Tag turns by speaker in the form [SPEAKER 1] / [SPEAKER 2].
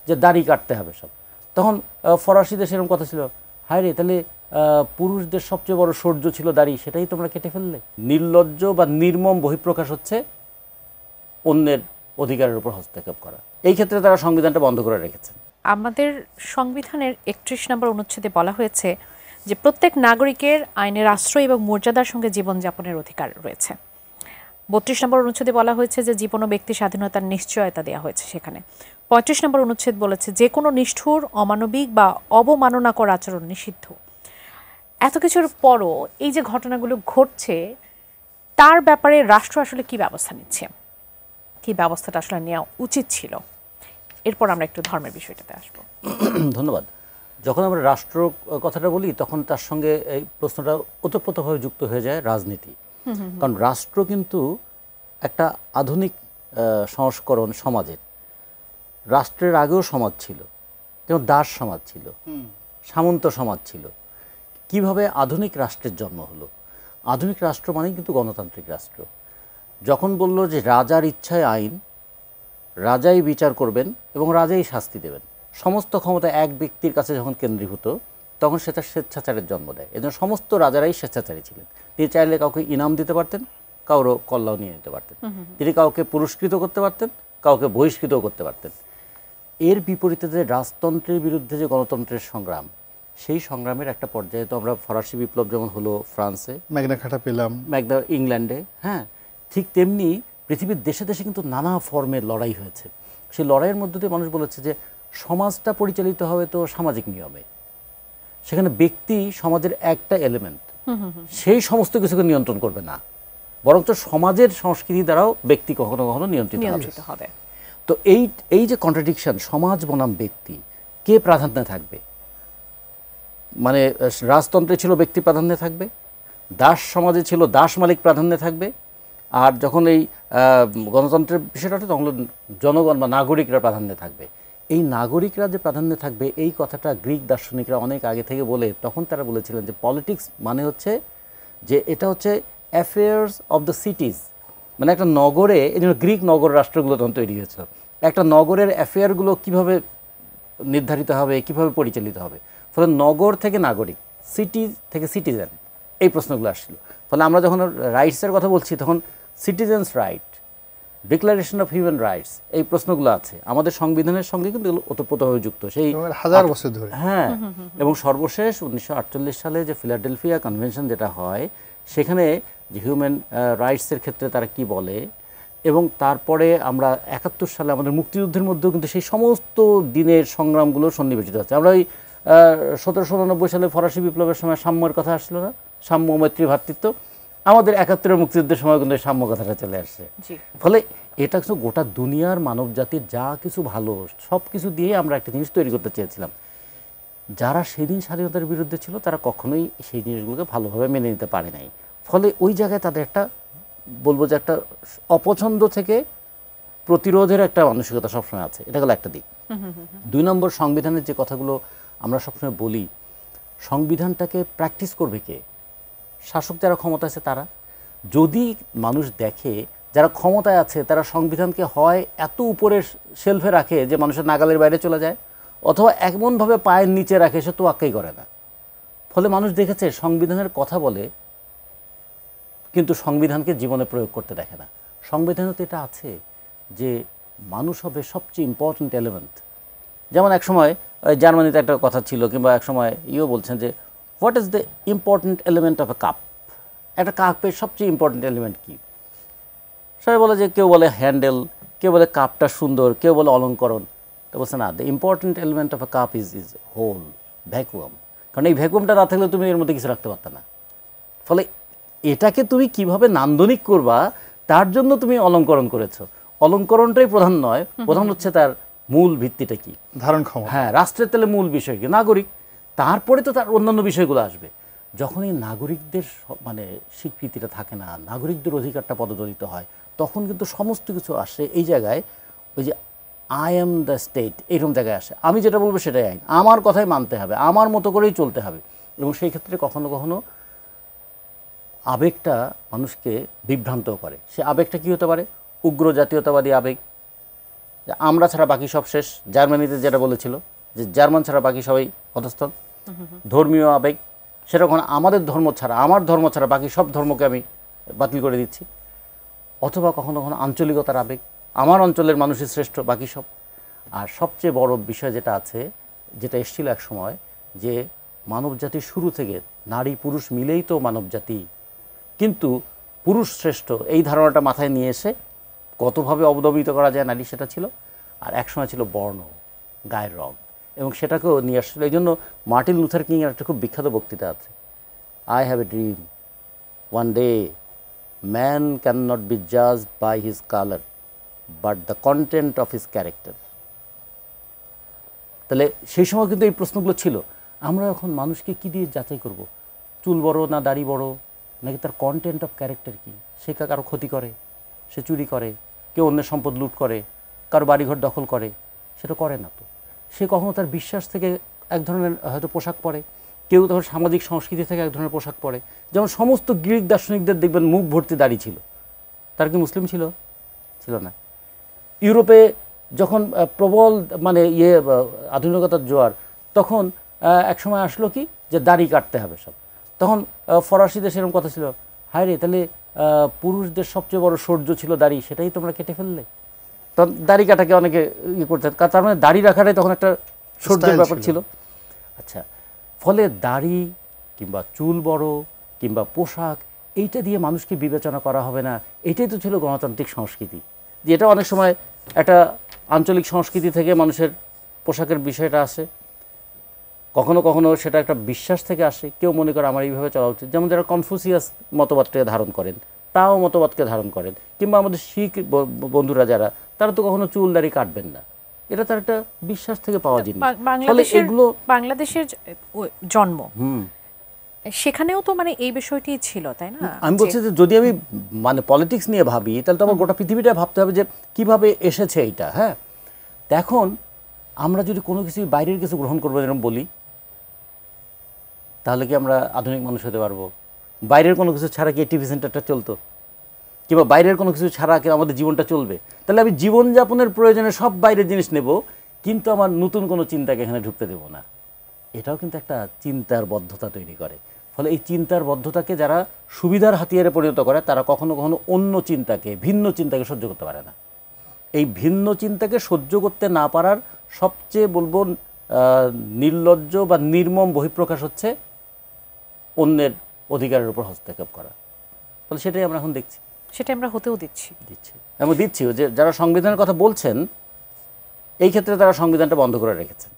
[SPEAKER 1] যে দাড়ি কাটতে হবে সব। তখন ফরাসিদের সেরকম কথা ছিল, হায় রে তাহলে পুরুষদের সবচেয়ে বড় সৌর্য ছিল দাড়ি, সেটাই তোমরা কেটে ফেললে। নির্লজ্জ বা নির্মম বহিঃপ্রকাশ হচ্ছে অন্যের অধিকারের উপর হস্তক্ষেপ করা। এই ক্ষেত্রে তারা সংবিধানটা বন্ধ করে রেখেছেন।
[SPEAKER 2] আমাদের সংবিধানের ৩১ নম্বর অনুচ্ছেদে বলা হয়েছে যে প্রত্যেক নাগরিকের আইনের আশ্রয় এবং মর্যাদার সঙ্গে জীবনযাপনের অধিকার রয়েছে। ৩২ নম্বর অনুচ্ছেদে বলা হয়েছে যে জীবন ও ব্যক্তি স্বাধীনতার নিশ্চয়তা দেওয়া হয়েছে সেখানে। ৩৫ নম্বর অনুচ্ছেদ বলেছে যে কোনো নিষ্ঠুর, অমানবিক বা অবমাননাকর আচরণ নিষিদ্ধ। এত কিছুর পরও এই যে ঘটনাগুলো ঘটছে, তার ব্যাপারে রাষ্ট্র আসলে কি ব্যবস্থা নিচ্ছে, কি ব্যবস্থাটা আসলে নেওয়া উচিত ছিল? এরপর আমরা একটু ধর্মের বিষয়টাতে আসবো।
[SPEAKER 1] ধন্যবাদ। যখন আমরা রাষ্ট্র কথাটা বলি তখন তার সঙ্গে এই প্রশ্নটা ওতপ্রোতভাবে যুক্ত হয়ে যায় রাজনীতি। কারণ রাষ্ট্র কিন্তু একটা আধুনিক সংস্করণ সমাজের। রাষ্ট্রের আগেও সমাজ ছিল, যেমন দাস সমাজ ছিল, সামন্ত সমাজ ছিল। কিভাবে আধুনিক রাষ্ট্রের জন্ম হলো? আধুনিক রাষ্ট্র মানেই কিন্তু গণতান্ত্রিক রাষ্ট্র। যখন বলল যে রাজার ইচ্ছায় আইন, রাজাই বিচার করবেন এবং রাজাই শাস্তি দেবেন, সমস্ত ক্ষমতা এক ব্যক্তির কাছে যখন কেন্দ্রীভূত, তখন সেটা স্বেচ্ছাচারের জন্ম দেয়। এজন্য সমস্ত রাজারাই স্বেচ্ছাচারী ছিলেন। তিনি চাইলে কাউকে ইনাম দিতে পারতেন, কারো কল্যাণ নিয়ে নিতে পারতেন। তিনি কাউকে পুরস্কৃত করতে পারতেন, কাউকে বহিষ্কৃতও করতে পারতেন। এর বিপরীতে যে রাজতন্ত্রের বিরুদ্ধে যে গণতন্ত্রের সংগ্রাম, সেই সংগ্রামের একটা পর্যায়ে তো আমরা ফরাসি বিপ্লব যেমন হলো ফ্রান্সে,
[SPEAKER 3] ম্যাগনা কার্টা পেলাম,
[SPEAKER 1] ম্যাগনা ইংল্যান্ডে, হ্যাঁ, ঠিক তেমনি পৃথিবীর দেশে দেশে কিন্তু নানা ফর্মের লড়াই হয়েছে। সেই লড়াইয়ের মধ্য দিয়ে মানুষ বলেছে যে সমাজটা পরিচালিত হবে তো সামাজিক নিয়মে, সেখানে ব্যক্তি সমাজের একটা এলিমেন্ট, সেই সমস্ত কিছুকে নিয়ন্ত্রণ করবে না, বরঞ্চ সমাজের সংস্কৃতি দ্বারাও ব্যক্তি কখনো কখনো নিয়ন্ত্রিত হবে। তো এই যে কন্ট্রাডিকশন, সমাজ বনাম ব্যক্তি, কে প্রাধান্যে থাকবে? মানে রাজতন্ত্রে ছিল ব্যক্তি প্রাধান্যে থাকবে, দাস সমাজে ছিল দাস মালিক প্রাধান্যে থাকবে, আর যখন এই গণতন্ত্রের বিষয়টা তখন জনগণ বা নাগরিকরা প্রাধান্যে থাকবে। এই নাগরিকরা যে প্রাধান্যে থাকবে, এই কথাটা গ্রিক দার্শনিকরা অনেক আগে থেকে বলে, তখন তারা বলেছিলেন যে পলিটিক্স মানে হচ্ছে যে এটা হচ্ছে অ্যাফেয়ার্স অফ দ্য সিটিজ। মানে একটা নগরে, এই জন্য গ্রিক নগর রাষ্ট্রগুলো তখন তৈরি হয়েছিল, একটা নগরের অ্যাফেয়ারগুলো কীভাবে নির্ধারিত হবে, কীভাবে পরিচালিত হবে। ফলে নগর থেকে নাগরিক, সিটি থেকে সিটিজেন, এই প্রশ্নগুলো আসছিল। ফলে আমরা যখন রাইটসের কথা বলছি তখন citizens right, declaration of human rights, এই প্রশ্নগুলো আছে আমাদের সংবিধানের সঙ্গে কিন্তু ওতপ্রোতভাবে যুক্ত, সেই
[SPEAKER 3] 1000 বছর ধরে।
[SPEAKER 1] হ্যাঁ, এবং সর্বশেষ 1948 সালে যে ফিলাডেলফিয়া কনভেনশন যেটা হয়, সেখানে যে হিউম্যান রাইটসের ক্ষেত্রে তারা কি বলে, এবং তারপরে আমরা 71 সালে আমাদের মুক্তিযুদ্ধের মধ্যেও কিন্তু সেই সমস্ত দিনের সংগ্রামগুলো সন্নিবেশিত আছে। আমরা ওই 1789 সালে ফরাসি বিপ্লবের সময় সাম্যের কথা আসলো না, সাম্য, মৈত্রী, ভ্রাতৃত্ব, আমাদের 71-এর মুক্তিযুদ্ধের সময় কিন্তু সাম্য কথাটা চলে আসছে। ফলে এটা কিন্তু গোটা দুনিয়ার মানব জাতির যা কিছু ভালো সব কিছু দিয়ে আমরা একটা জিনিস তৈরি করতে চেয়েছিলাম। যারা সেদিন স্বাধীনতার বিরুদ্ধে ছিল তারা কখনোই সেই জিনিসগুলোকে ভালোভাবে মেনে নিতে পারে নাই। ফলে ওই জায়গায় তাদের একটা, বলবো যে একটা অপছন্দ থেকে প্রতিরোধের একটা মানসিকতা সবসময় আছে। এটা হলো একটা দিক। 2 নম্বর, সংবিধানের যে কথাগুলো আমরা সবসময় বলি, সংবিধানটাকে প্র্যাকটিস করবে কে? শাসক যারা ক্ষমতা আছে তারা। যদি মানুষ দেখে যারা ক্ষমতায় আছে তারা সংবিধানকে হয় এত উপরের শেলফে রাখে যে মানুষের নাগালের বাইরে চলে যায়, অথবা এমনভাবে পায়ের নিচে রাখে সে তোয়াক্কাই করে না। ফলে মানুষ দেখেছে সংবিধানের কথা বলে কিন্তু সংবিধানকে জীবনে প্রয়োগ করতে দেখে না। সংবিধানে তো এটা আছে যে মানুষ হবে সবচেয়ে ইম্পর্ট্যান্ট এলিমেন্ট। যেমন এক সময় জার্মানিতে একটা কথা ছিল, কিংবা এক সময় বলছেন যে what is the important element of a cup? একটা কাপের সবচেয়ে ইম্পর্ট্যান্ট এলিমেন্ট কী? সবাই বলে যে, কেউ বলে হ্যান্ডেল, কেউ বলে কাপটা সুন্দর, কেউ বলে অলঙ্করণ। তো বলছে না, the important element of a cup is hole, vacuum. কারণ এই ভ্যাকুয়ামটা না থাকলে তুমি এর মধ্যে কিছু রাখতে পারতে না। ফলে এটাকে তুমি কিভাবে নান্দনিক করবা তার জন্য তুমি অলঙ্করণ করেছো। অলঙ্করণটাই প্রধান নয়, প্রধান হচ্ছে তার মূল ভিত্তিটা কি,
[SPEAKER 3] ধারণ ক্ষমতা।
[SPEAKER 1] হ্যাঁ, রাষ্ট্রের তাহলে মূল বিষয় কি? নাগরিক। তারপরে তো তার অন্যান্য বিষয়গুলো আসবে। যখন এই নাগরিকদের মানে স্বীকৃতিটা থাকে না, নাগরিকদের অধিকারটা পদদলিত হয়, তখন কিন্তু সমস্ত কিছু আসে এই জায়গায়, ওই যে আই এম দ্য স্টেট, এইরকম জায়গায় আসে। আমি যেটা বলবো সেটাই আইন, আমার কথাই মানতে হবে, আমার মতো করেই চলতে হবে। এবং সেই ক্ষেত্রে কখনো কখনো আবেগটা মানুষকে বিভ্রান্ত করে। সে আবেগটা কী হতে পারে? উগ্র জাতীয়তাবাদী আবেগ, যে আমরা ছাড়া বাকি সব শেষ, জার্মানিতে যেটা বলেছিল যে জার্মান ছাড়া বাকি সবাই অধস্তন, ধর্মীয় আবেগ, সেটা কখনো আমাদের ধর্ম ছাড়া, আমার ধর্ম ছাড়া বাকি সব ধর্মকে আমি বাতিল করে দিচ্ছি, অথবা কখনো কখনো আঞ্চলিকতার আবেগ, আমার অঞ্চলের মানুষই শ্রেষ্ঠ বাকি সব। আর সবচেয়ে বড় বিষয় যেটা আছে, যেটা এসেছিল এক সময়, যে মানব জাতির শুরু থেকে নারী পুরুষ মিলেই তো মানব জাতি, কিন্তু পুরুষ শ্রেষ্ঠ এই ধারণাটা মাথায় নিয়ে এসে কতভাবে অবদমিত করা যায় নারী, সেটা ছিল। আর একসময় ছিল বর্ণ, গায়ের রং, এবং সেটাকেও নিয়ে আসছিল। এই জন্য মার্টিন লুথার কিংয়ের একটা খুব বিখ্যাত বক্তৃতা আছে, I have a dream, one day man can not be judged by his colour but the content of his character. তাহলে সেই সময় কিন্তু এই প্রশ্নগুলো ছিল। আমরা এখন মানুষকে কী দিয়ে যাচাই করব? চুল বড় না দাড়ি বড়, নাকি তার কন্টেন্ট অফ ক্যারেক্টার কী? সে কারো ক্ষতি করে, সে চুরি করে, কেউ অন্যের সম্পদ লুট করে, কারো বাড়িঘর দখল করে, সেটা করে না তো। সে কখনো তার বিশ্বাস থেকে এক ধরনের হয়তো পোশাক পরে, কেউ তখন সামাজিক সংস্কৃতি থেকে এক ধরনের পোশাক পরে। যেমন সমস্ত গ্রিক দার্শনিকদের দেখবেন মুখ ভর্তি দাড়ি ছিল, তার কি মুসলিম ছিল? ছিল না। ইউরোপে যখন প্রবল মানে আধুনিকতার জোয়ার, তখন এক সময় আসলো কি যে দাড়ি কাটতে হবে সব। তখন ফরাসিদের সেরকম কথা ছিল, হায় রে, তাহলে পুরুষদের সবচেয়ে বড় সৌর্য ছিল দাড়ি, সেটাই তোমরা কেটে ফেললে। তখন দাড়ি কাটাকে অনেকে করতে, তার মানে দাড়ি রাখাটাই তখন একটা সৌর্যের ব্যাপার ছিল। আচ্ছা, ফলে দাড়ি কিংবা চুল বড় কিংবা পোশাক, এইটা দিয়ে মানুষকে বিবেচনা করা হবে না, এটাই তো ছিল গণতান্ত্রিক সংস্কৃতি। যে এটা অনেক সময় একটা আঞ্চলিক সংস্কৃতি থেকে মানুষের পোশাকের বিষয়টা আসে, কখনো কখনো সেটা একটা বিশ্বাস থেকে আসে, কেউ মনে করে আমার এইভাবে চলা উচিত। যেমন যারা কনফুসিয়াস মতবাদটাকে ধারণ করেন, তাও মতবাদকে ধারণ করেন, কিংবা আমাদের শিখ বন্ধুরা যারা, তারা তো কখনো চুল দাড়ি কাটবেন না, এটা তার একটা বিশ্বাস থেকে পাওয়া জিনিস।
[SPEAKER 2] বাংলাদেশের জন্ম, সেখানেও তো মানে এই বিষয়টি ছিল, তাই না?
[SPEAKER 1] আমি বলছি যে যদি আমি মানে পলিটিক্স নিয়ে ভাবি, তাহলে তো আমার গোটা পৃথিবীটা ভাবতে হবে যে কিভাবে এসেছে এইটা। হ্যাঁ, এখন আমরা যদি কোনো কিছু বাইরের কিছু গ্রহণ করবো এরকম বলি, তাহলে কি আমরা আধুনিক মানুষ হতে পারবো? বাইরের কোনো কিছু ছাড়া কি টিভি সেন্টারটা চলতো? কিংবা বাইরের কোনো কিছু ছাড়া কি আমাদের জীবনটা চলবে? তাহলে আমি জীবনযাপনের প্রয়োজনে সব বাইরের জিনিস নেব, কিন্তু আমার নতুন কোনো চিন্তাকে এখানে ঢুকতে দেবো না। এটাও কিন্তু একটা চিন্তার বদ্ধতা তৈরি করে। ফলে এই চিন্তার বদ্ধতাকে যারা সুবিধার হাতিয়ারে পরিণত করে, তারা কখনো কখনো অন্য চিন্তাকে, ভিন্ন চিন্তাকে সহ্য করতে পারে না। এই ভিন্ন চিন্তাকে সহ্য করতে না পারার সবচেয়ে বলবো নির্লজ্জ বা নির্মম বহিঃপ্রকাশ হচ্ছে অন্যের অধিকারের উপর হস্তক্ষেপ করা। ফলে সেটাই আমরা এখন দেখছি,
[SPEAKER 2] সেটাই আমরা হতেও দিচ্ছি।
[SPEAKER 1] এবং দিচ্ছি যে যারা সংবিধানের কথা বলছেন, এই ক্ষেত্রে তারা সংবিধানটা বন্ধ করে রেখেছেন।